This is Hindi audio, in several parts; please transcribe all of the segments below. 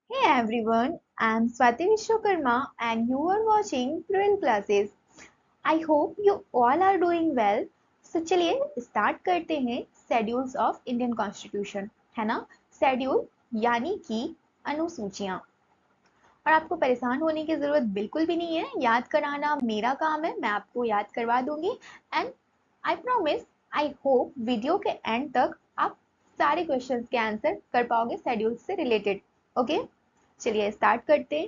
Hey everyone, I'm Swati Vishwakarma and you are watching Fluent Classes. I hope you all are doing well. So चलिए स्टार्ट करते हैं शेड्यूल्स ऑफ इंडियन कॉन्स्टिट्यूशन, है ना। शेड्यूल यानी कि अनुसूचियां। और आपको परेशान होने की जरूरत बिल्कुल भी नहीं है, याद कराना मेरा काम है, मैं आपको याद करवा दूंगी। And I promise, I hope video के एंड तक आप सारे क्वेश्चंस के आंसर कर पाओगे शेड्यूल से रिलेटेड। ओके, चलिए स्टार्ट करते हैं।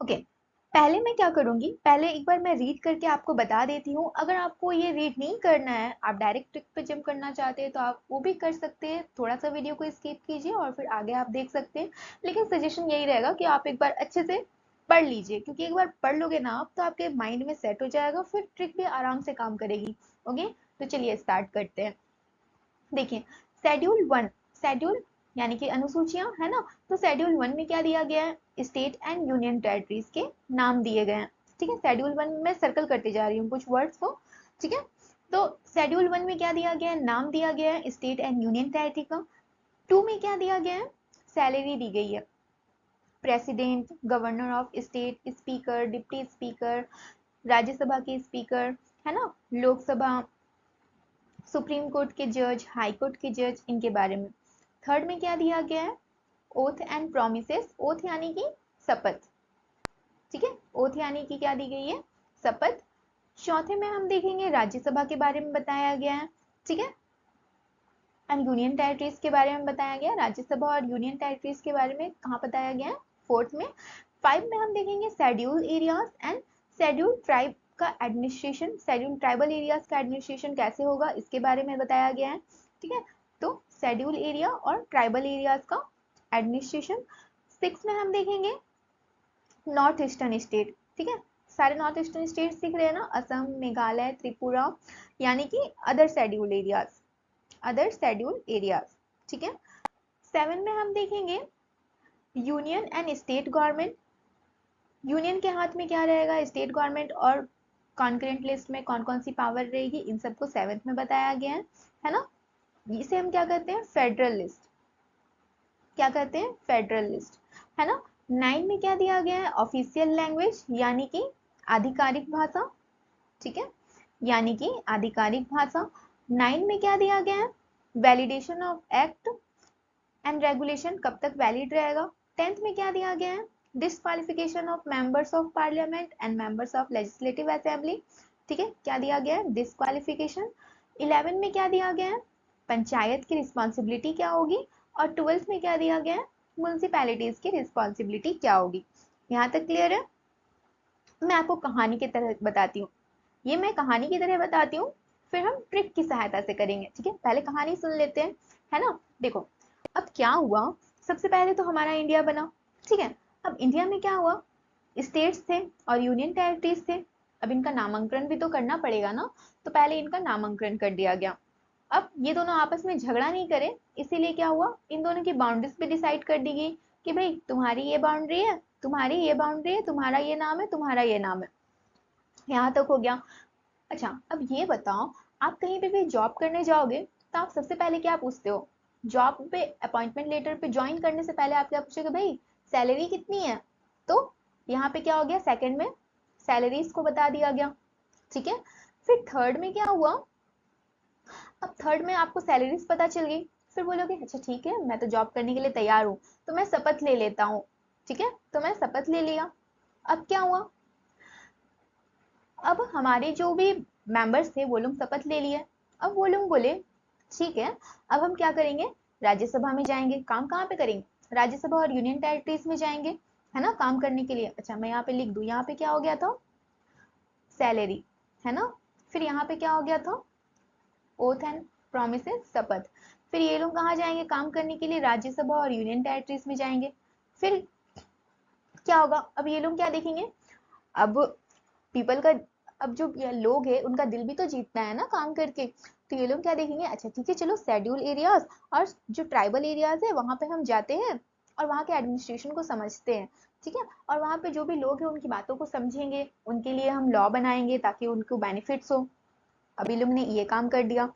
ओके, पहले मैं क्या करूंगी, पहले एक बार मैं रीड करके आपको बता देती हूँ। अगर आपको ये रीड नहीं करना है, आप डायरेक्ट ट्रिक पे जंप करना चाहते हैं तो आप वो भी कर सकते हैं। थोड़ा सा वीडियो को स्किप कीजिए और फिर आगे आप देख सकते हैं। लेकिन सजेशन यही रहेगा कि आप एक बार अच्छे से पढ़ लीजिए, क्योंकि एक बार पढ़ लोगे ना आप तो आपके माइंड में सेट हो जाएगा, फिर ट्रिक भी आराम से काम करेगी। ओके, तो चलिए स्टार्ट करते हैं। देखिए, शेड्यूल वन, शेड्यूल यानी कि अनुसूचियां, है ना। तो शेड्यूल वन में क्या दिया गया है, स्टेट एंड यूनियन टेरिटरीज के नाम दिए गए हैं। ठीक है, शेड्यूल वन में सर्कल करते जा रही हूँ कुछ वर्ड्स को। ठीक है, तो शेड्यूल वन में क्या दिया गया है, नाम दिया गया है स्टेट एंड यूनियन टेरिटरी का। टू में क्या दिया गया है, सैलरी दी गई है। President, governor of state, speaker, deputy speaker, Rajya Sabha के स्पीकर, है ना, लोकसभा, सुप्रीम कोर्ट के जज, हाई कोर्ट के जज, इनके बारे में। थर्ड में क्या दिया गया है, ओथ एंड प्रोमिसेस, ओथ यानी कि शपथ। ठीक है, ओथ यानी कि क्या दी गई है, शपथ। चौथे में हम देखेंगे राज्यसभा के बारे में बताया गया है। ठीक है, एंड यूनियन टेरिटरीज के बारे में बताया गया, राज्यसभा और यूनियन टेरिटरीज के बारे में कहाँ बताया गया है, फोर्थ में। फाइव में हम देखेंगे schedule areas and schedule tribe का एडमिनिस्ट्रेशन, शेड्यूल ट्राइबल एरियाज का एडमिनिस्ट्रेशन कैसे होगा इसके बारे में बताया गया है। ठीक है, तो शेड्यूल एरिया और ट्राइबल एरियाज का एडमिनिस्ट्रेशन। सिक्स में हम देखेंगे नॉर्थ ईस्टर्न स्टेट। ठीक है, सारे नॉर्थ ईस्टर्न स्टेट दिख रहे हैं ना, असम, मेघालय, त्रिपुरा, यानी कि other schedule areas, other schedule areas. ठीक है, सेवन में हम देखेंगे union and state government. Union के हाथ में क्या रहेगा, स्टेट गवर्नमेंट, और कॉन्करेंट लिस्ट में कौन कौन सी पावर रहेगी, इन सबको सेवेंथ में बताया गया है ना। इसे हम क्या कहते हैं, फेडरल लिस्ट। क्या कहते हैं, फेडरल लिस्ट, है ना। नाइन में क्या दिया गया है, ऑफिशियल लैंग्वेज यानी कि आधिकारिक भाषा। ठीक है, यानी कि आधिकारिक भाषा। नाइन में क्या दिया गया है, validation of act and regulation कब तक वैलिड रहेगा। टेंथ में क्या दिया गया है, disqualification of members of parliament and members of legislative assembly. ठीक है, क्या दिया गया है, डिस्क्वालिफिकेशन। इलेवन में क्या दिया गया है, पंचायत की रिस्पॉन्सिबिलिटी क्या होगी। और ट्वेल्थ में क्या दिया गया है, म्यूनसिपैलिटीज की रिस्पॉन्सिबिलिटी क्या होगी। यहाँ तक क्लियर है। मैं आपको कहानी की तरह बताती हूँ, ये मैं कहानी की तरह बताती हूँ, फिर हम ट्रिक की सहायता से करेंगे। ठीक है, पहले कहानी सुन लेते हैं, है ना। देखो, अब क्या हुआ, सबसे पहले तो हमारा इंडिया बना। ठीक है, अब इंडिया में क्या हुआ, स्टेट्स थे और यूनियन टेरिटरीज थे। अब इनका नामांकन भी तो करना पड़ेगा ना, तो पहले इनका नामांकन कर दिया गया। अब ये दोनों आपस में झगड़ा नहीं करे, इसीलिए क्या हुआ, इन दोनों की बाउंड्रीज भी डिसाइड कर दी गई कि भाई तुम्हारी ये बाउंड्री है, तुम्हारी ये बाउंड्री है, तुम्हारा ये नाम है, तुम्हारा ये नाम है। यहाँ तक हो गया। अच्छा, अब ये बताओ, आप कहीं पे भी जॉब करने जाओगे तो आप सबसे पहले क्या पूछते हो, जॉब पे अपॉइंटमेंट लेटर पे ज्वाइन करने से पहले आप क्या पूछोगे, भाई सैलरी कितनी है। तो यहाँ पे क्या हो गया, सेकंड में सैलरीज को बता दिया गया। ठीक है, फिर थर्ड में क्या हुआ, अब थर्ड में आपको सैलरीज पता चल गई, फिर बोलोगे अच्छा ठीक है, मैं तो जॉब करने के लिए तैयार हूँ, तो मैं शपथ ले लेता हूँ। ठीक है, तो मैं शपथ ले लिया। अब क्या हुआ, अब हमारे जो भी मेंबर्स थे वो लोग शपथ ले लिए। अब वो लोग बोले ठीक है, अब हम क्या करेंगे, राज्यसभा में जाएंगे। काम कहाँ पे करेंगे, राज्यसभा और यूनियन टेरिटरीज में जाएंगे, है ना, काम करने के लिए। अच्छा, मैं यहाँ पे लिख दूं, यहाँ पे क्या हो गया था, सैलरी, है ना। फिर यहाँ पे क्या हो गया था, ओथ एंड प्रोमिसेस, शपथ। फिर ये लोग कहाँ जाएंगे काम करने के लिए, राज्यसभा और यूनियन टेरिटरीज में जाएंगे। फिर क्या होगा, अब ये लोग क्या देखेंगे, अब पीपल का, अब जो ये लोग है उनका दिल भी तो जीतना है ना काम करके। तो ये लोग क्या देखेंगे, अच्छा ठीक है, चलो शेड्यूल एरियाज और जो ट्राइबल एरियाज है वहां पे हम जाते हैं और वहाँ के एडमिनिस्ट्रेशन को समझते हैं। ठीक है, और वहाँ पे जो भी लोग हैं उनकी बातों को समझेंगे, उनके लिए हम लॉ बनाएंगे ताकि उनको बेनिफिट्स हो। अब ये लोग ने ये काम कर दिया।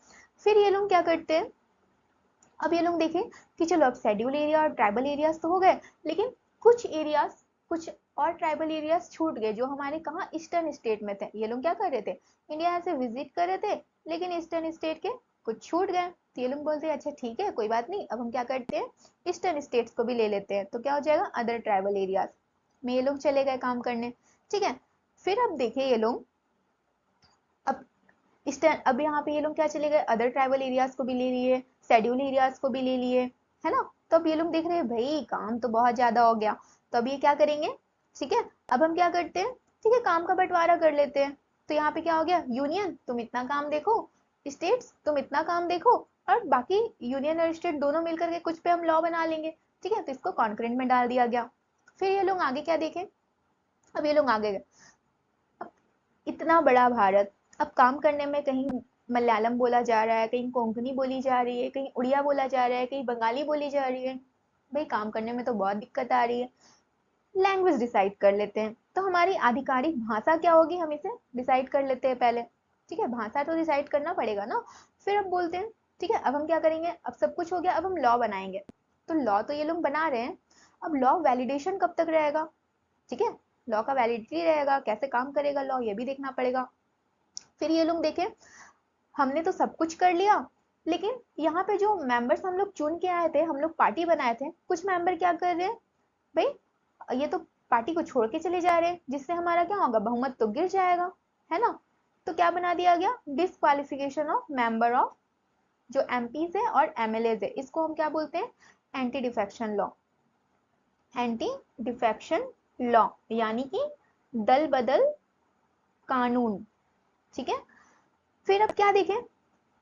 फिर ये लोग क्या करते हैं, अब ये लोग देखें कि चलो अब शेड्यूल एरिया और ट्राइबल एरियाज तो हो गए, लेकिन कुछ एरियाज, कुछ और ट्राइबल एरियाज छूट गए जो हमारे कहाँ ईस्टर्न स्टेट में थे। ये लोग क्या कर रहे थे, इंडिया से विजिट कर रहे थे, लेकिन ईस्टर्न स्टेट के कुछ छूट गए। तो ये लोग बोलते हैं अच्छा ठीक है कोई बात नहीं, अब हम क्या करते हैं ईस्टर्न स्टेट्स को भी ले लेते हैं। तो क्या हो जाएगा, अदर ट्राइबल एरियाज में ये लोग चले गए काम करने। ठीक है, फिर अब देखिए ये लोग, अब अब यहाँ पे ये लोग क्या चले गए, अदर ट्राइबल एरियाज को भी ले लिए, शेड्यूल एरियाज को भी ले लिए, है ना। तो अब ये लोग देख रहे हैं भाई काम तो बहुत ज्यादा हो गया, तो अब ये क्या करेंगे, ठीक है अब हम क्या करते हैं, ठीक है काम का बंटवारा कर लेते हैं। तो यहाँ पे क्या हो गया, यूनियन तुम इतना काम देखो, स्टेट्स तुम इतना काम देखो, और बाकी यूनियन और स्टेट दोनों मिलकर के कुछ पे हम लॉ बना लेंगे। ठीक है, तो इसको कॉन्करेंट में डाल दिया गया। फिर ये लोग आगे क्या देखें, अब ये लोग आगे गए, अब इतना बड़ा भारत, अब काम करने में कहीं मलयालम बोला जा रहा है, कहीं कोंकणी बोली जा रही है, कहीं उड़िया बोला जा रहा है, कहीं बंगाली बोली जा रही है, भाई काम करने में तो बहुत दिक्कत आ रही है। लैंग्वेज डिसाइड कर लेते हैं, तो हमारी आधिकारिक भाषा क्या होगी हम इसे डिसाइड कर लेते हैं पहले। ठीक है, भाषा तो डिसाइड करना पड़ेगा ना। फिर अब बोलते हैं ठीक है अब हम क्या करेंगे, अब सब कुछ हो गया, अब हम लॉ बनाएंगे। तो लॉ तो ये लोग बना रहे हैं, अब लॉ वैलिडेशन कब तक रहेगा, ठीक है लॉ का वैलिडिटी रहेगा, कैसे काम करेगा लॉ ये भी देखना पड़ेगा। फिर ये लोग देखें हमने तो सब कुछ कर लिया, लेकिन यहाँ पे जो मेंबर्स हम लोग चुन के आए थे, हम लोग पार्टी बनाए थे, कुछ मेंबर क्या कर रहे हैं भाई, ये तो पार्टी को छोड़ के चले जा रहे हैं, जिससे हमारा क्या होगा, बहुमत तो गिर जाएगा, है ना। तो क्या बना दिया गया, डिसक्वालिफिकेशन ऑफ मेंबर ऑफ, जो एमपीज है और एमएलए है, इसको हम क्या बोलते हैं, anti defection law. Anti defection law यानी कि दल बदल कानून। ठीक है, फिर अब क्या देखें,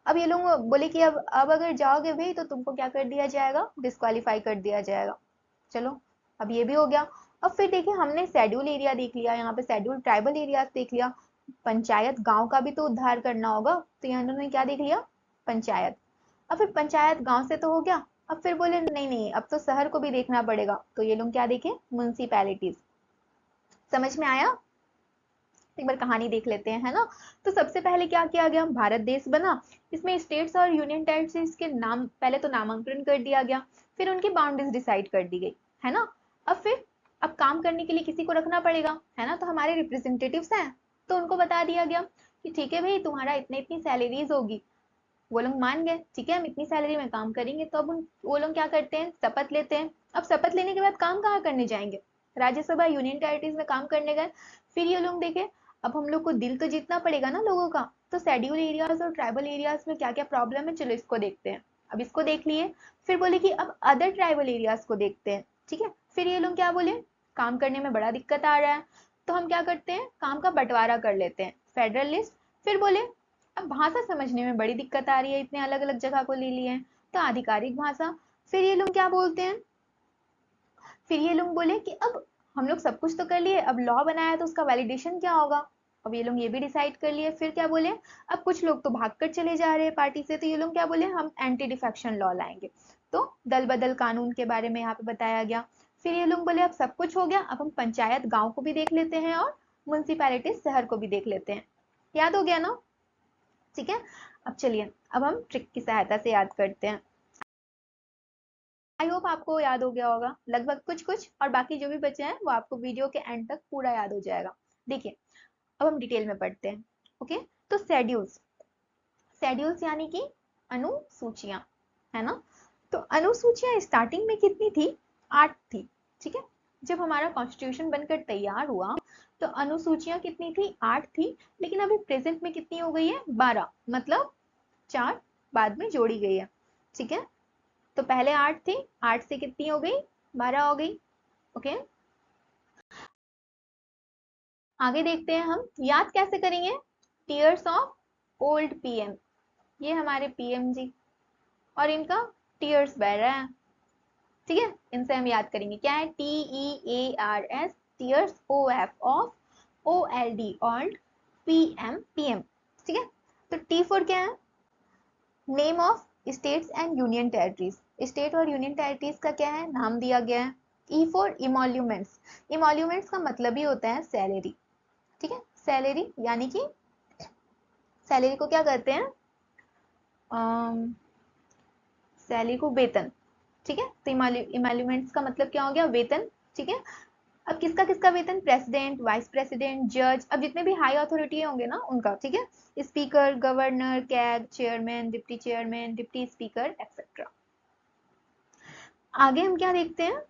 अब ये लोग बोले कि अब अगर जाओगे भाई तो तुमको क्या कर दिया जाएगा, डिस्क्वालीफाई कर दिया जाएगा। चलो अब ये भी हो गया। अब फिर देखिए हमने शेड्यूल एरिया देख लिया, यहाँ पे शेड्यूल ट्राइबल एरिया देख लिया, पंचायत गांव का भी तो उद्धार करना होगा, तो यहाँ उन्होंने क्या देख लिया, पंचायत। अब फिर पंचायत गांव से तो हो गया, अब फिर बोले नहीं नहीं अब तो शहर को भी देखना पड़ेगा, तो ये लोग क्या देखे, म्यूनसिपैलिटीज। समझ में आया, एक बार कहानी देख लेते हैं, है ना। तो सबसे पहले क्या किया गया, भारत देश बना, इसमें स्टेट्स और यूनियन टेरिटरीज के नाम पहले तो नामांकन कर दिया गया, फिर उनकी बाउंड्रीज डिसाइड कर दी गई, है ना। अब फिर अब काम करने के लिए किसी को रखना पड़ेगा, है ना, तो हमारे रिप्रेजेंटेटिव्स हैं, तो उनको बता दिया गया कि ठीक है भाई तुम्हारा इतनी इतनी सैलरीज होगी। वो लोग मान गए, ठीक है हम इतनी सैलरी में काम करेंगे। तो अब वो लोग क्या करते हैं, शपथ लेते हैं। अब शपथ लेने के बाद काम कहाँ करने जाएंगे, राज्यसभा यूनियन टेरिटरीज में काम करने गए। फिर ये लोग देखे अब हम लोग को दिल तो जीतना पड़ेगा ना लोगों का, तो शेड्यूल एरियाज और ट्राइबल एरियाज में क्या क्या प्रॉब्लम है, चलो इसको देखते हैं। अब इसको देख लिए, फिर बोले कि अब अदर ट्राइबल एरियाज को देखते हैं। ठीक है, फिर ये लोग क्या बोले, काम करने में बड़ा दिक्कत आ रहा है, तो हम क्या करते हैं, काम का बंटवारा कर लेते हैं, फेडरल लिस्ट। फिर बोले अब भाषा समझने में बड़ी दिक्कत आ रही है, इतने अलग अलग जगह को ले लिए हैं, तो आधिकारिक भाषा। फिर ये लोग क्या बोलते हैं, फिर ये लोग बोले कि अब हम लोग सब कुछ तो कर लिए, अब लॉ बनाया तो उसका वैलिडेशन क्या होगा। अब ये लोग ये भी डिसाइड कर लिए। फिर क्या बोले, अब कुछ लोग तो भागकर चले जा रहे हैं पार्टी से, तो ये लोग क्या बोले, हम एंटी डिफेक्शन लॉ लाएंगे। तो दल बदल कानून के बारे में यहाँ पे बताया गया। फिर ये लोग बोले अब सब कुछ हो गया, अब हम पंचायत गांव को भी देख लेते हैं और म्यूनसिपैलिटी शहर को भी देख लेते हैं। याद हो गया ना, ठीक है। अब चलिए अब हम ट्रिक की सहायता से याद करते हैं। आई होप आपको याद हो गया होगा लगभग कुछ कुछ, और बाकी जो भी बचे हैं वो आपको वीडियो के एंड तक पूरा याद हो जाएगा। देखिए अब हम डिटेल में पढ़ते हैं। ओके, तो शेड्यूल्स, शेड्यूल्स यानी कि अनुसूचियां, है ना। तो अनुसूचियां स्टार्टिंग में कितनी थी, 8 थी। ठीक है, जब हमारा कॉन्स्टिट्यूशन बनकर तैयार हुआ तो अनुसूचियां कितनी थी, 8 थी, लेकिन अभी प्रेजेंट में कितनी हो गई है, 12, मतलब 4 बाद में जोड़ी गई है। ठीक है, तो पहले 8 थी, 8 से कितनी हो गई, 12 हो गई। ओके, आगे देखते हैं हम याद कैसे करेंगे, टीयर्स ऑफ ओल्ड पीएम, ये हमारे पीएम जी, और इनका टीयर्स बह रहा है। ठीक है, इनसे हम याद करेंगे क्या है, TEARS, tears, OF of, OLD old, PM PM। ठीक है, तो T फॉर क्या है, name of states and union territories, state और यूनियन टेरिटरीज का क्या है, नाम दिया गया है। ई फॉर इमोल्यूमेंट्स, इमोल्यूमेंट्स का मतलब ही होता है सैलरी। ठीक है, सैलरी यानी कि सैलरी को क्या कहते हैं, सैलरी को वेतन, ठीक है। तो इमैल्यूमेंट्स का मतलब क्या हो गया, वेतन, ठीक है। अब किसका किसका वेतन, प्रेसिडेंट, वाइस प्रेसिडेंट, जज, अब जितने भी हाई अथॉरिटी होंगे ना उनका, ठीक है। Speaker, governor, CAG, chairman, deputy speaker etcetera. आगे हम क्या देखते हैं,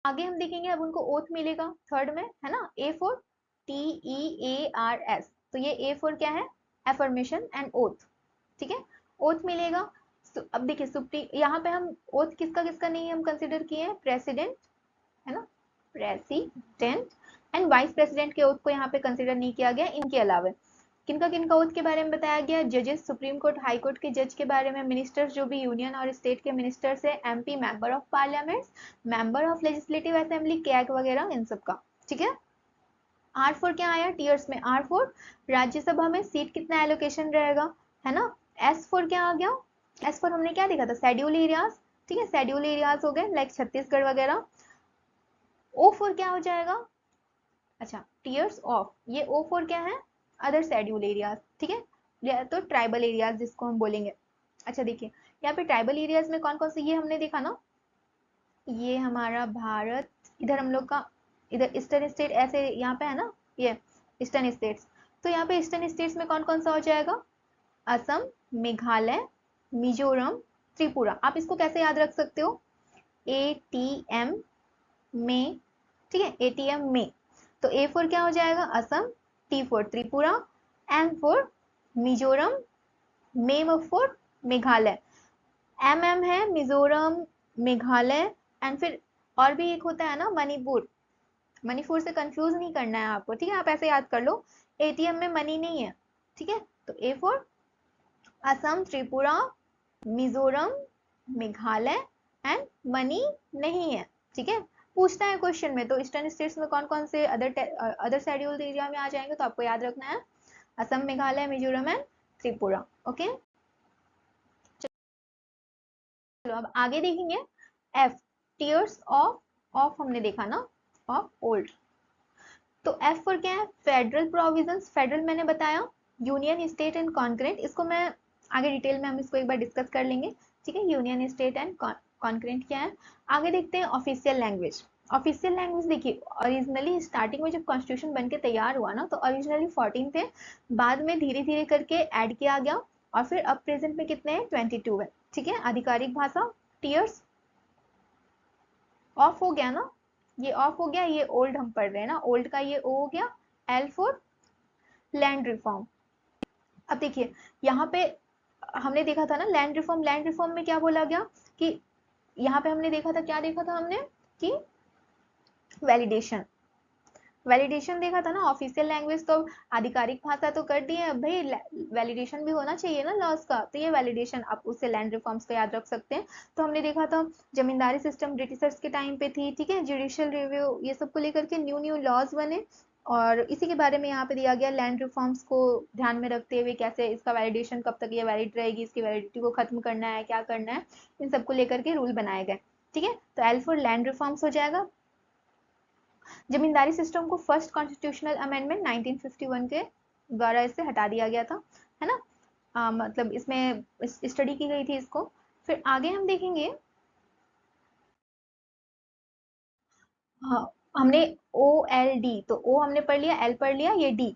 आगे हम देखेंगे अब उनको ओथ मिलेगा थर्ड में, है ना। ए फॉर TEARS, तो ये ए फॉर क्या है, एफर्मेशन एंड ओथ, ठीक है। ओथ मिलेगा। अब देखिए सुप्रीम, यहाँ पे हम ओथ किसका किसका नहीं हम कंसिडर किए हैं, प्रेसिडेंट, है ना, प्रेसिडेंट एंड वाइस प्रेसिडेंट के ओथ को यहाँ पे कंसिडर नहीं किया गया। इनके अलावा किनका किनका ओथ के बारे में बताया गया, जजेस, सुप्रीम कोर्ट, हाई कोर्ट के जज के बारे में, मिनिस्टर्स जो भी यूनियन और स्टेट के मिनिस्टर्स है, MP, member of parliament, member of legislative assembly, CAG वगैरह, इन सब का, ठीक है। आर फोर क्या आया टीयर्स में, आर फोर राज्यसभा में सीट कितना एलोकेशन रहेगा, है ना। एस फोर क्या आ गया, एस फोर हमने क्या देखा था, शेड्यूल एरियाज, ठीक है, शेड्यूल एरियाज हो गए लाइक छत्तीसगढ़ वगैरह। ओ फोर क्या हो जाएगा, अच्छा टीयर्स ऑफ, ये ओ फोर क्या है, अदर शेड्यूल एरियाज, ठीक है, या तो ट्राइबल एरियाज जिसको हम बोलेंगे। अच्छा देखिए यहाँ पे ट्राइबल एरियाज में कौन कौन से, ये हमने देखा ना, ये हमारा भारत, इधर हम लोग का, इधर ईस्टर्न स्टेट ऐसे यहाँ पे है ना, ये ईस्टर्न स्टेट्स। तो यहाँ पे ईस्टर्न स्टेट्स में कौन कौन सा हो जाएगा, असम, मेघालय, मिजोरम, त्रिपुरा। आप इसको कैसे याद रख सकते हो, ATM में, ठीक है, ATM में। तो A फोर क्या हो जाएगा, Assam, T four Tripura, M four Mizoram, मे फोर मेघालय, MM है मिजोरम, मेघालय, एंड फिर और भी एक होता है ना मणिपुर। मणिपुर से कंफ्यूज नहीं करना है आपको, ठीक है, आप ऐसे याद कर लो, ATM में मनी नहीं है, ठीक है। तो A four Assam, Tripura, Mizoram, Meghalaya and money नहीं है, ठीक है। पूछता है क्वेश्चन में, तो ईस्टर्न स्टेट्स में कौन कौन से अदर शेड्यूल्ड एरिया में आ जाएंगे, तो आपको याद रखना है असम, मेघालय, मिजोरम एंड त्रिपुरा, ओके। चलो अब आगे देखेंगे, एफ, टीयर्स ऑफ, ऑफ हमने देखा ना, ऑफ ओल्ड। तो एफ फॉर क्या है, फेडरल प्रोविजंस, फेडरल मैंने बताया, यूनियन, स्टेट एंड कॉन्करेंट, इसको मैं आगे डिटेल में हम इसको एक बार डिस्कस कर लेंगे, ठीक है। यूनियन, स्टेट एंड कॉन्करेंट क्या है। आगे देखते हैं ऑफिशियल लैंग्वेज। ऑफिशियल लैंग्वेज देखिए, ओरिजिनली स्टार्टिंग में जब कॉन्स्टिट्यूशन बन के तैयार हुआ ना, तो ओरिजिनली 14 थे, बाद में धीरे धीरे करके ऐड किया गया, और फिर अब प्रेजेंट में कितने हैं, 22 है, ठीक है। आधिकारिक भाषा, टीयर्स ऑफ हो गया ना, ये ऑफ हो गया, ये ओल्ड हम पढ़ रहे हैं ना, ओल्ड का ये ओ हो गया। L four land reform. अब देखिए यहाँ पे हमने देखा था ना लैंड रिफॉर्म, लैंड रिफॉर्म में क्या बोला गया कि यहाँ पे हमने देखा था, क्या देखा था हमने कि वैलिडेशन, वैलिडेशन देखा था ना। ऑफिशियल लैंग्वेज तो आधिकारिक भाषा तो कर दी है, अब भाई वैलिडेशन भी होना चाहिए ना लॉज का, तो ये वैलिडेशन, आप उससे लैंड रिफॉर्म्स को याद रख सकते हैं। तो हमने देखा था जमींदारी सिस्टम ब्रिटिशर्स के टाइम पे थी, ठीक है, जुडिशियल रिव्यू, ये सब को लेकर के न्यू न्यू लॉज बने, और इसी के बारे में यहाँ पे दिया गया, लैंड रिफॉर्म्स को ध्यान में रखते हुए कैसे इसका वैलिडेशन, कब तक ये वैलिड रहेगी, इसकी वैलिडिटी को खत्म करना है, क्या करना है, इन सबको लेकर के रूल बनाए गए, ठीक है। तो एल फॉर लैंड रिफॉर्म्स हो जाएगा। जमींदारी सिस्टम को फर्स्ट कॉन्स्टिट्यूशनल अमेंडमेंट 1951 के द्वारा इससे हटा दिया गया था, है ना। मतलब इसमें स्टडी की गई थी इसको। फिर आगे हम देखेंगे, हाँ, हमने OLD, तो ओ हमने पढ़ लिया, एल पढ़ लिया, ये डी,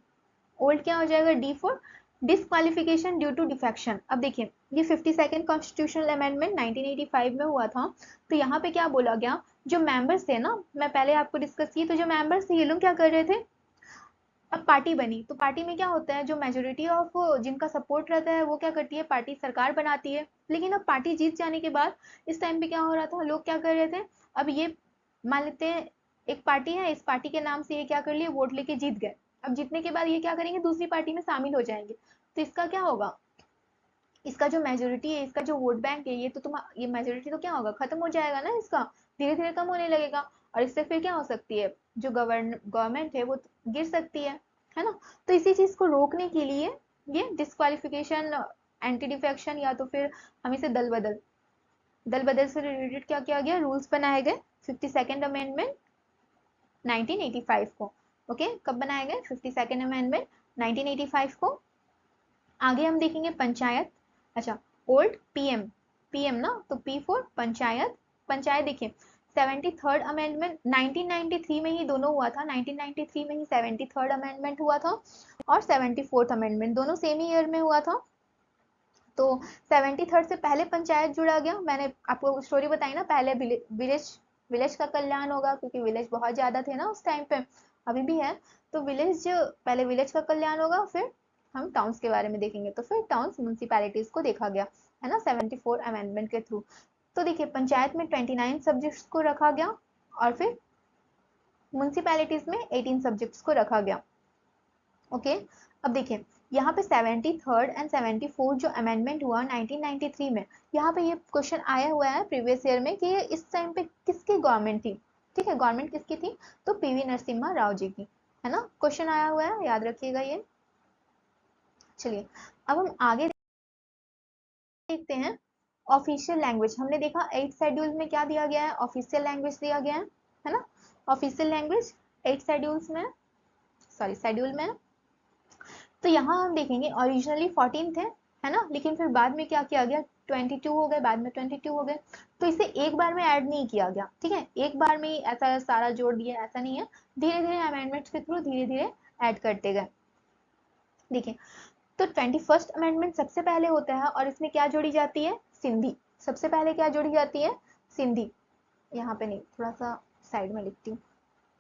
ओल्ड क्या हो जाएगा, D for disqualification due to defection. अब देखिए ये 52nd कॉन्स्टिट्यूशनल अमेंडमेंट 1985 में हुआ था, तो यहाँ पे क्या बोला गया, जो मेंबर्स थे ना, मैं पहले आपको डिस्कस की, तो जो मेंबर्स थे ये लोग क्या कर रहे थे, अब पार्टी बनी, तो पार्टी में क्या होता है, जो मेजोरिटी ऑफ जिनका सपोर्ट रहता है वो क्या करती है, पार्टी सरकार बनाती है। लेकिन अब पार्टी जीत जाने के बाद इस टाइम पे क्या हो रहा था, लोग क्या कर रहे थे, अब ये मान लेते हैं एक पार्टी है, इस पार्टी के नाम से ये क्या कर लिए, वोट लेके जीत गए। अब जीतने के बाद ये क्या करेंगे, दूसरी पार्टी में शामिल हो जाएंगे, तो इसका क्या होगा, इसका जो मेजोरिटी है, इसका जो वोट बैंक है, ये तो तुम, ये मेजोरिटी तो क्या होगा, खत्म हो जाएगा ना, इसका धीरे धीरे कम होने लगेगा, और इससे फिर क्या हो सकती है, जो गवर्नमेंट है वो गिर सकती है ना। तो इसी चीज को रोकने के लिए ये डिस्क्वालिफिकेशन, एंटी डिफेक्शन, या तो फिर हम इसे दल बदल से रिलेटेड क्या किया गया, रूल्स बनाए गए 52nd अमेंडमेंट 1985 को, ओके। कब बनाए गए, 52nd अमेंडमेंट 1985 को। आगे हम देखेंगे पंचायत। अच्छा, ओल्ड पीएम, पीएम ना, तो पी फॉर पंचायत, पंचायत देखिए 73rd अमेंडमेंट 1993 में ही दोनों हुआ था, 1993 में ही 73rd अमेंडमेंट हुआ था और 74th अमेंडमेंट दोनों सेम ही ईयर में हुआ था। तो 73rd से पहले पंचायत जुड़ा गया, मैंने आपको स्टोरी बताई ना, पहले विलेज, विलेज का कल्याण होगा क्योंकि विलेज बहुत ज्यादा थे ना उस टाइम पे, अभी भी है, तो विलेज, पहले विलेज का कल्याण होगा, फिर हम टाउन्स के बारे में देखेंगे, तो फिर टाउन्स म्यूनसिपैलिटीज को देखा गया है ना 74 अमेंडमेंट के थ्रू। तो देखिए पंचायत में 29 सब्जेक्ट्स को रखा गया और फिर म्यूनसिपैलिटीज में 18 सब्जेक्ट्स को रखा गया। ओके, अब देखिए यहाँ पे 73rd एंड 74th जो अमेंडमेंट हुआ 1993 में, यहाँ पे ये क्वेश्चन आया हुआ है प्रीवियस ईयर में कि ये इस टाइम पे किसकी गवर्नमेंट थी, ठीक है, गवर्नमेंट किसकी थी, तो पीवी नरसिम्हा राव जी की, है ना, क्वेश्चन आया हुआ है, याद रखिएगा ये। चलिए अब हम आगे देखते हैं ऑफिशियल लैंग्वेज। हमने देखा 8th शेड्यूल में क्या दिया गया है, ऑफिशियल लैंग्वेज दिया गया है ना, ऑफिशियल लैंग्वेज 8 शेड्यूल्स में, सॉरी शेड्यूल में। तो यहाँ हम देखेंगे ओरिजिनली 14 थे, है ना, लेकिन फिर बाद में क्या किया गया, 22 हो गए, बाद में 22 हो गए, तो इसे एक बार में ऐड नहीं किया गया, ठीक है, एक बार में ही ऐसा सारा जोड़ दिया, ऐसा नहीं है, धीरे धीरे अमेंडमेंट्स के थ्रू धीरे धीरे ऐड करते गए। देखिए तो 21st अमेंडमेंट सबसे पहले होता है और इसमें क्या जोड़ी जाती है, सिंधी, सबसे पहले क्या जोड़ी जाती है, सिंधी, यहाँ पे नहीं, थोड़ा सा साइड में लिखती हूँ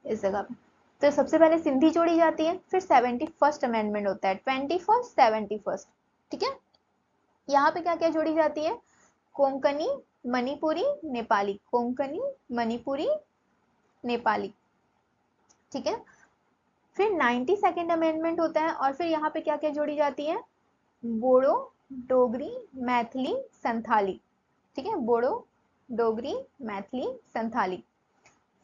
इस जगह पे, तो सबसे पहले सिंधी जोड़ी जाती है, फिर 71st अमेंडमेंट होता है, 21st 71st, ठीक है, यहाँ पे क्या क्या जोड़ी जाती है, कोंकणी मणिपुरी नेपाली, कोंकणी मणिपुरी नेपाली, ठीक है, फिर 92nd अमेंडमेंट होता है और फिर यहाँ पे क्या क्या जोड़ी जाती है, बोडो डोगरी मैथिली संथाली, ठीक है, बोडो डोगरी मैथिली संथाली।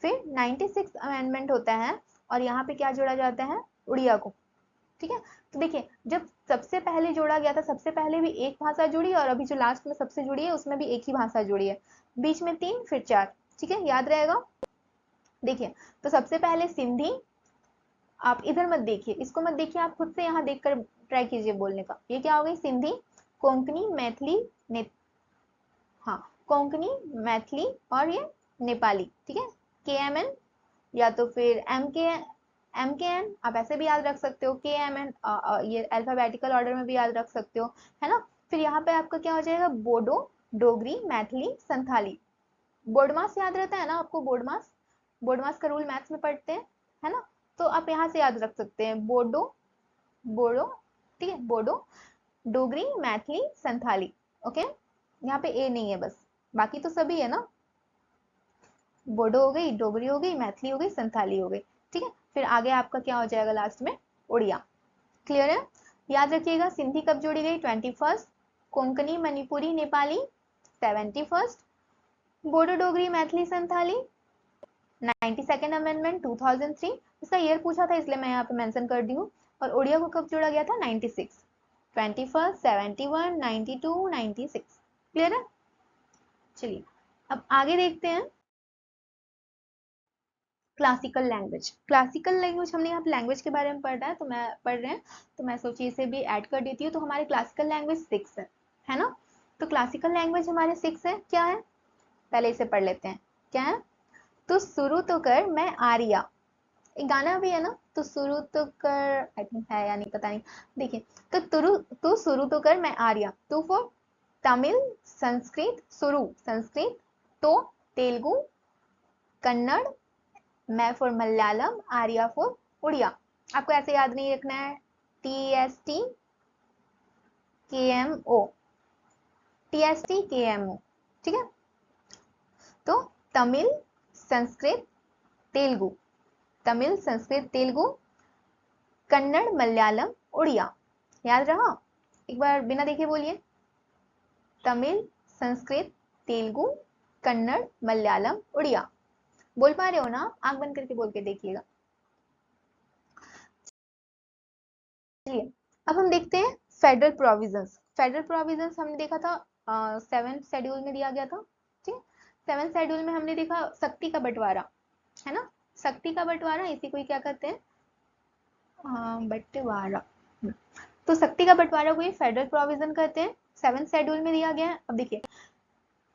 फिर 96 अमेंडमेंट होता है और यहाँ पे क्या जोड़ा जाता है, उड़िया को, ठीक है, तो देखिए जब सबसे पहले जोड़ा गया था, सबसे पहले भी एक भाषा जुड़ी और अभी जो लास्ट में सबसे जुड़ी है उसमें भी एक ही भाषा जुड़ी है, बीच में 3 फिर 4, ठीक है, याद रहेगा। देखिए तो सबसे पहले सिंधी, आप इधर मत देखिए, इसको मत देखिए, आप खुद से यहाँ देखकर ट्राई कीजिए बोलने का, ये क्या हो गई, सिंधी, कोंकणी मैथिली ने, हाँ कोंकणी मैथिली और ये नेपाली, ठीक है, KMN या तो फिर MKN, आप ऐसे भी याद रख सकते हो, KMN, ये अल्फाबेटिकल ऑर्डर में भी याद रख सकते हो, है ना। फिर यहाँ पे आपका क्या हो जाएगा, बोडो डोगरी मैथिली संथाली, बोडमास याद रहता है ना आपको, बोडमास, बोडमास का रूल मैथ्स में पढ़ते हैं, है ना, तो आप यहाँ से याद रख सकते हैं, बोडो, बोडो, ठीक है, बोडो डोगरी मैथिली संथाली, ओके, यहाँ पे ए नहीं है बस, बाकी तो सभी है ना, बोडो हो गई, डोगरी हो गई, मैथिली हो गई, संथाली हो गई, ठीक है, फिर आगे आपका क्या हो जाएगा लास्ट में, उड़िया, क्लियर है। याद रखिएगा सिंधी कब जोड़ी गई, 21st, Konkani Manipuri Nepali 71st, Bodo Dogri Maithili Santhali 92nd amendment 2003, इसका ईयर पूछा था इसलिए मैं यहाँ पे मेंशन कर दी हूँ, और उड़िया को कब जोड़ा गया था, 96, 21st, 71, 92, 96, क्लियर है। चलिए अब आगे देखते हैं क्लासिकल लैंग्वेज। क्लासिकल लैंग्वेज हमने यहाँ पे लैंग्वेज के बारे में पढ़ा है, तो मैं पढ़ रहे हैं, तो मैं सोची इसे भी ऐड कर देती हूँ, तो हमारे क्लासिकल लैंग्वेज 6 है ना, तो क्लासिकल लैंग्वेज हमारे 6 है, क्या है, पहले इसे पढ़ लेते हैं, क्या है, तो शुरू तो कर मैं आर्या, एक गाना भी है ना, तो शुरू तो कर, आई थिंक है या नहीं पता नहीं, देखिए तो तू शुरू तो कर मैं आर्या, तू फॉर तमिल, संस्कृत, शुरू संस्कृत, तो तेलुगु, कन्नड़, मैं फॉर मलयालम, आर्या फॉर उड़िया, आपको ऐसे याद नहीं रखना है, TST KMO, TST KMO, ठीक है, तो तमिल संस्कृत तेलुगु, तमिल संस्कृत तेलुगु, कन्नड़ मलयालम उड़िया, याद रहा, एक बार बिना देखे बोलिए, तमिल संस्कृत तेलुगु कन्नड़ मलयालम उड़िया, बोल पा रहे हो ना, आंख बंद करके बोल के देखिएगा। चलिए अब हम देखते हैं फेडरल प्रोविजंस। फेडरल प्रोविजंस हमने देखा था 7th शेड्यूल में दिया गया था, ठीक है, 7th शेड्यूल में हमने देखा शक्ति का बंटवारा, है ना, शक्ति का बंटवारा, इसी को ही क्या कहते हैं, बंटवारा, तो शक्ति का बंटवारा को ही फेडरल प्रोविजन कहते हैं। सेवेंथ शेड्यूल में दिया गया है। अब देखिए,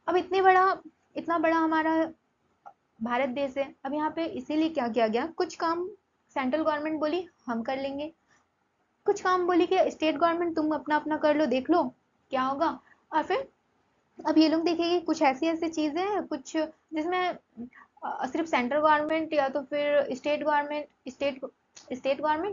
अब इतना बड़ा हमारा भारत देश है। अब यहाँ पे इसीलिए क्या किया गया, कुछ काम सेंट्रल गवर्नमेंट बोली हम कर लेंगे, कुछ काम बोली कि स्टेट गवर्नमेंट तुम अपना अपना कर लो, देख लो क्या होगा। और फिर अब ये लोग देखेंगे कुछ ऐसी ऐसी चीजें हैं कुछ जिसमें सिर्फ सेंट्रल गवर्नमेंट या तो फिर स्टेट गवर्नमेंट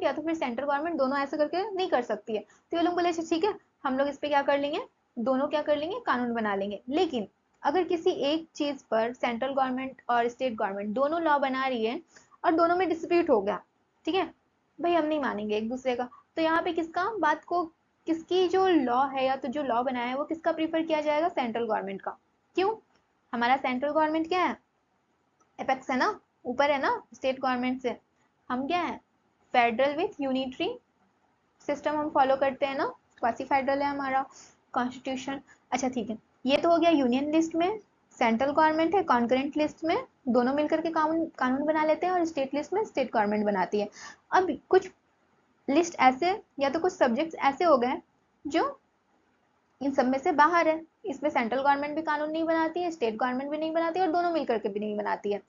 या तो फिर सेंट्रल गवर्नमेंट दोनों ऐसे करके नहीं कर सकती है। तो ये लोग बोले अच्छा ठीक है, हम लोग इस पे क्या कर लेंगे, दोनों क्या कर लेंगे, कानून बना लेंगे। लेकिन अगर किसी एक चीज पर सेंट्रल गवर्नमेंट और स्टेट गवर्नमेंट दोनों लॉ बना रही है और दोनों में डिस्प्यूट हो गया, ठीक है, भाई हम नहीं मानेंगे एक दूसरे का, तो यहाँ पे किसका बात को, किसकी जो लॉ है या तो जो लॉ बनाया है वो किसका प्रीफर किया जाएगा, सेंट्रल गवर्नमेंट का। क्यों, हमारा सेंट्रल गवर्नमेंट क्या है, एपेक्स है ना, ऊपर है ना स्टेट गवर्नमेंट से। हम क्या है, फेडरल विथ यूनिटरी सिस्टम हम फॉलो करते हैं ना, क्वासी फेडरल है हमारा कॉन्स्टिट्यूशन। अच्छा ठीक है, ये तो हो गया यूनियन लिस्ट में सेंट्रल गवर्नमेंट है, कॉन्करेंट लिस्ट में दोनों मिलकर के कानून कानून बना लेते हैं और स्टेट लिस्ट में स्टेट गवर्नमेंट बनाती है। अब कुछ लिस्ट ऐसे या तो कुछ सब्जेक्ट्स ऐसे हो गए जो इन सब में से बाहर है, इसमें सेंट्रल गवर्नमेंट भी कानून नहीं बनाती है, स्टेट गवर्नमेंट भी नहीं बनाती है और दोनों मिलकर के भी नहीं बनाती है।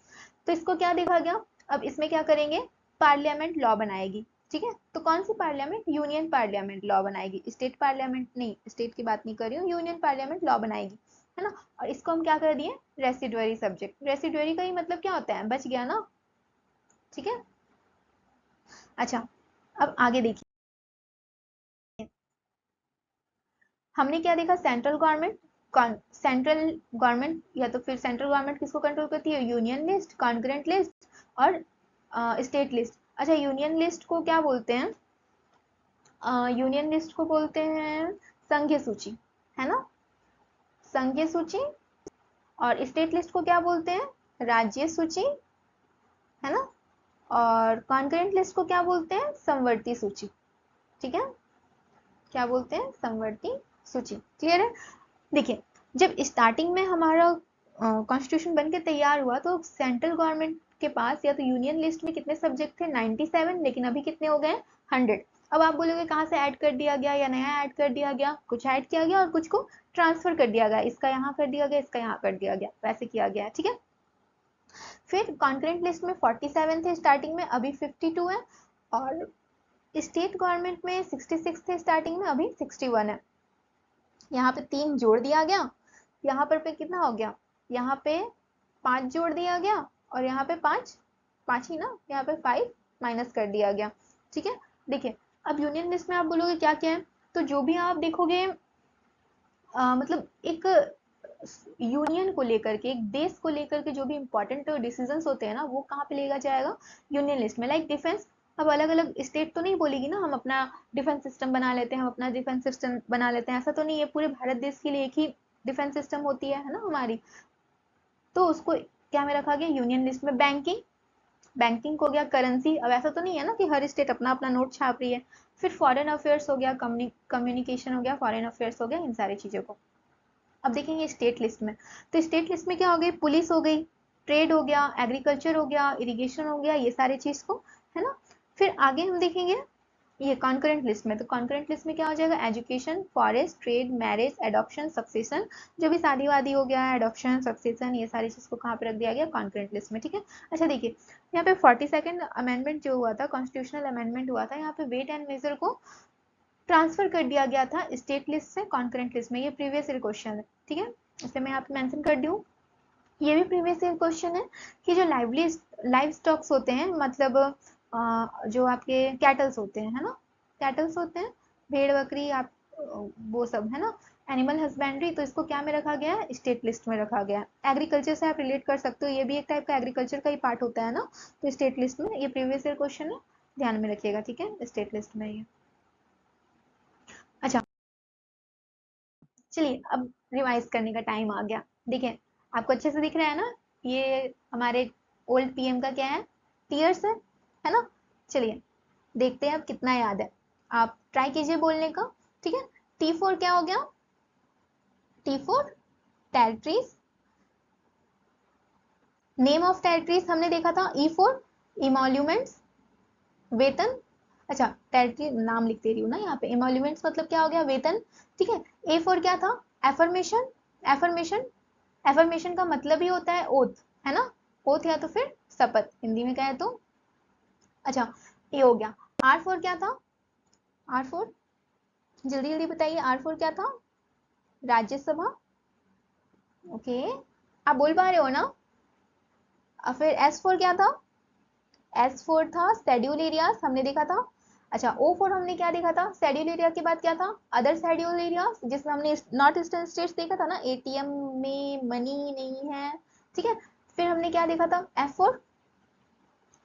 तो इसको क्या देखा गया, अब इसमें क्या करेंगे, पार्लियामेंट लॉ बनाएगी। ठीक है, तो कौन सी पार्लियामेंट, यूनियन पार्लियामेंट लॉ बनाएगी, स्टेट पार्लियामेंट नहीं, स्टेट की बात नहीं कर रही हूँ, यूनियन पार्लियामेंट लॉ बनाएगी, है ना। और इसको हम क्या कर दिए, रेसिडुअरी सब्जेक्ट। रेसिडुअरी का ही मतलब क्या होता है, बच गया ना, ठीक है। अच्छा, अब आगे देखिए, हमने क्या देखा, सेंट्रल गवर्नमेंट या तो फिर सेंट्रल गवर्नमेंट किसको कंट्रोल करती है, यूनियन लिस्ट, कॉन्करेंट लिस्ट और स्टेट लिस्ट। अच्छा, यूनियन लिस्ट को क्या बोलते हैं, यूनियन लिस्ट को बोलते हैं संघीय सूची, है ना, संघीय सूची। और स्टेट लिस्ट को क्या बोलते हैं, राज्य सूची, है ना। और कॉन्करेंट लिस्ट को क्या बोलते हैं, समवर्ती सूची, ठीक है, क्या बोलते हैं, समवर्ती सूची। क्लियर है। देखिए, जब स्टार्टिंग में हमारा कॉन्स्टिट्यूशन बन के तैयार हुआ तो सेंट्रल गवर्नमेंट के पास या तो यूनियन लिस्ट में कितने सब्जेक्ट थे, 97, लेकिन अभी कितने हो गए, 100। अब आप बोलोगे कहाँ से ऐड कर दिया गया या नया ऐड कर दिया गया, कुछ ऐड किया गया और कुछ को ट्रांसफर कर दिया गया, इसका यहाँ कर दिया गया, इसका यहाँ कर दिया गया, वैसे किया गया है, ठीक है। फिर कॉन्करेंट लिस्ट में 47 थे स्टार्टिंग में, अभी 52 है। और स्टेट गवर्नमेंट में 66 थे स्टार्टिंग में, अभी 61 है। यहाँ पे 3 जोड़ दिया गया, यहाँ पर पे कितना हो गया, यहाँ पे 5 जोड़ दिया गया और यहाँ पे 5 5 ही ना, यहाँ पे 5 माइनस कर दिया गया, ठीक है। देखिए, अब यूनियन लिस्ट में आप बोलोगे क्या क्या है, तो जो भी आप देखोगे मतलब एक यूनियन को लेकर के, एक देश को लेकर के जो भी इंपॉर्टेंट डिसीजंस होते हैं ना, वो कहाँ पे लेगा जाएगा, यूनियन लिस्ट में। लाइक डिफेंस, अब अलग अलग स्टेट तो नहीं बोलेगी ना हम अपना डिफेंस सिस्टम बना लेते हैं, हम अपना डिफेंस सिस्टम बना लेते हैं, ऐसा तो नहीं है, पूरे भारत देश के लिए एक ही डिफेंस सिस्टम होती है ना हमारी। तो उसको क्या में रखा गया, यूनियन लिस्ट में। बैंकिंग, बैंकिंग हो गया, करेंसी, अब ऐसा तो नहीं है ना कि हर स्टेट अपना अपना नोट छाप रही है। फिर फॉरेन अफेयर्स हो गया, कम्युनिकेशन हो गया, फॉरेन अफेयर्स हो गया, इन सारी चीजों को अब देखेंगे स्टेट लिस्ट में। तो स्टेट लिस्ट में क्या हो गई, पुलिस हो गई, ट्रेड हो गया, एग्रीकल्चर हो गया, इरिगेशन हो गया, ये सारे चीज को, है ना। फिर आगे हम देखेंगे ये कॉन्करेंट लिस्ट में, तो कॉन्करेंट लिस्ट में क्या हो जाएगा, education, forest, trade, marriage, adoption, succession, जो भी शादी वादी हो गया, एडॉप्शन, सक्सेशन, ये सारी चीज को कहाँ पे रख दिया गया, कॉन्करेंट लिस्ट में, ठीक है। अच्छा देखिए, यहाँ पे 42nd अमेंडमेंट जो हुआ था, कॉन्स्टिट्यूशनल अमेंडमेंट हुआ था, यहाँ पे वेट एंड मेजर को ट्रांसफर कर दिया गया था स्टेट लिस्ट से कॉन्करेंट लिस्ट में। ये प्रीवियस ईयर क्वेश्चन है, ठीक है, इसे मैं यहाँ पे मेंशन कर दूँ। ये भी प्रीवियस ईयर क्वेश्चन है कि जो लाइव स्टॉक्स होते हैं, मतलब जो आपके कैटल्स होते हैं, है ना, कैटल्स होते हैं, भेड़ बकरी, आप वो सब, है ना, एनिमल हस्बेंड्री, तो इसको क्या में रखा गया है, स्टेट लिस्ट में रखा गया है। एग्रीकल्चर से आप रिलेट कर सकते हो, ये भी एक टाइप का एग्रीकल्चर का ही पार्ट होता है ना, तो स्टेट लिस्ट में, ये प्रीवियस ईयर क्वेश्चन है, ध्यान में रखिएगा, ठीक है, स्टेट लिस्ट में ये। अच्छा, चलिए अब रिवाइज करने का टाइम आ गया। देखिए, आपको अच्छे से दिख रहा है ना, ये हमारे ओल्ड पीएम का क्या है, टीयर्स है ना। चलिए देखते हैं अब कितना याद है, आप ट्राई कीजिए बोलने का, ठीक है। T4 क्या हो गया, T4 territories, name of territories हमने देखा था, E4 इमोल्यूमेंट्स, वेतन, अच्छा टेरिटरी नाम लिख दे रही हूँ ना यहाँ पे। एमोल्यूमेंट्स मतलब क्या हो गया, वेतन। ठीक है। ए फॉर क्या था, एफर्मेशन। एफर्मेशन, एफर्मेशन का मतलब ही होता है ओथ, है ना, ओथ या तो फिर शपथ, हिंदी में कहे तो। अच्छा ये हो गया। आर फोर क्या था, आर फोर जल्दी जल्दी बताइए, आर फोर क्या था, राज्यसभा। ओके, आप बोल पा रहे हो ना। और फिर एस फोर क्या था, एस फोर था शेड्यूल एरियाज, हमने देखा था। अच्छा ओ फोर हमने क्या देखा था, शेड्यूल एरिया के बाद क्या था, अदर शेड्यूल एरियाज, जिसमें हमने नॉर्थ ईस्टर्न स्टेट्स देखा था ना, एटीएम में मनी नहीं है। ठीक है। फिर हमने क्या देखा था, एफ फोर,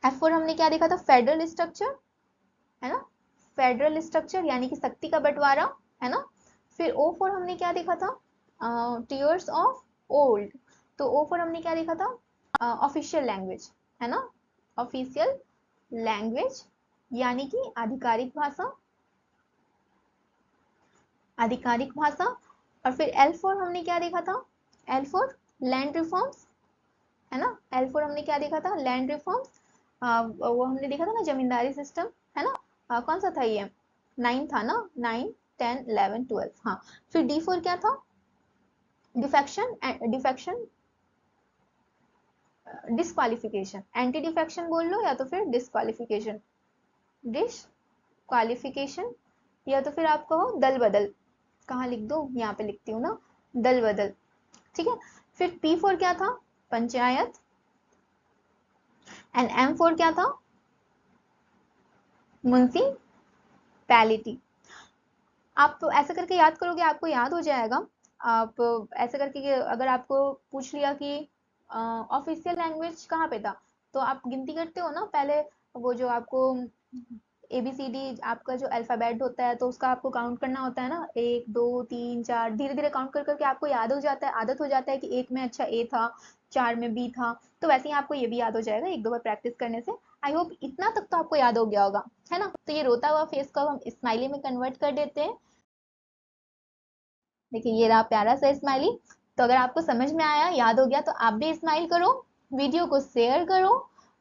एफ फोर हमने क्या देखा था, फेडरल स्ट्रक्चर, है ना, फेडरल स्ट्रक्चर यानी कि शक्ति का बंटवारा, है ना। फिर ओ फोर हमने क्या देखा था, टीयर्स ऑफ ओल्ड। तो ओ फोर हमने क्या देखा था, ऑफिशियल लैंग्वेज, है ना, ऑफिशियल लैंग्वेज यानी कि आधिकारिक भाषा, आधिकारिक भाषा। और फिर एल फोर हमने क्या देखा था, एल फोर लैंड रिफॉर्म्स, है ना, एल फोर हमने क्या देखा था, लैंड रिफॉर्म्स। वो हमने देखा था ना, जमींदारी सिस्टम, है ना। कौन सा था ये, 9 था ना, 9 10 11 12, हाँ। फिर डी फोर क्या था, defection, defection, disqualification, anti defection बोल लो या तो फिर डिस्क्वालिफिकेशन, डिस्क्वालिफिकेशन, या तो फिर आप कहो दल बदल। कहाँ लिख दो, यहाँ पे लिखती हूँ ना, दल बदल। ठीक है। फिर पी फोर क्या था, पंचायत। एंड एम फोर क्या था, म्युनिसिपैलिटी। आप तो ऐसे करके याद करोगे, आपको याद हो जाएगा। आप ऐसे करके अगर आपको पूछ लिया कि ऑफिशियल लैंग्वेज कहाँ पे था, तो आप गिनती करते हो ना पहले, वो जो आपको ABCD आपका जो अल्फाबेट होता है, तो उसका आपको काउंट करना होता है ना, 1 2 3 4, धीरे धीरे काउंट कर करके आपको याद हो जाता है, आदत हो जाता है कि एक में अच्छा ए था, चार में बी था। तो वैसे ही आपको ये भी याद हो जाएगा एक दो बार प्रैक्टिस करने से। आई होप इतना तक तो आपको याद हो गया होगा, है ना। तो ये रोता हुआ फेस को हम स्माइली में कन्वर्ट कर देते हैं। देखिए ये रहा प्यारा सा स्माइली। तो अगर आपको समझ में आया, याद हो गया, तो आप भी स्माइल करो, वीडियो को शेयर करो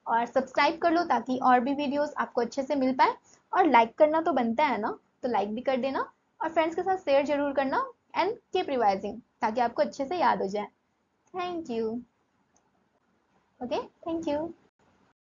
और सब्सक्राइब कर लो, ताकि और भी वीडियोस आपको अच्छे से मिल पाए। और लाइक करना तो बनता है ना, तो लाइक भी कर देना, और फ्रेंड्स के साथ शेयर जरूर करना। एंड कीप रिवाइजिंग, ताकि आपको अच्छे से याद हो जाए। Thank you. Okay, thank you.